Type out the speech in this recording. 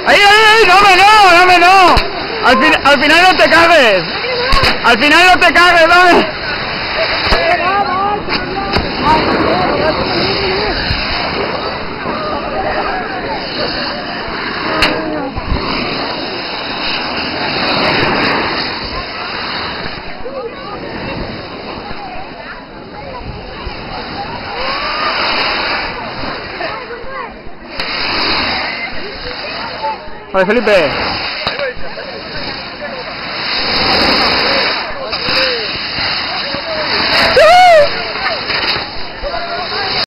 ¡Ahí, dame no! Al final no te cagues. Al final no te cagues, dame. Vale, Felipe.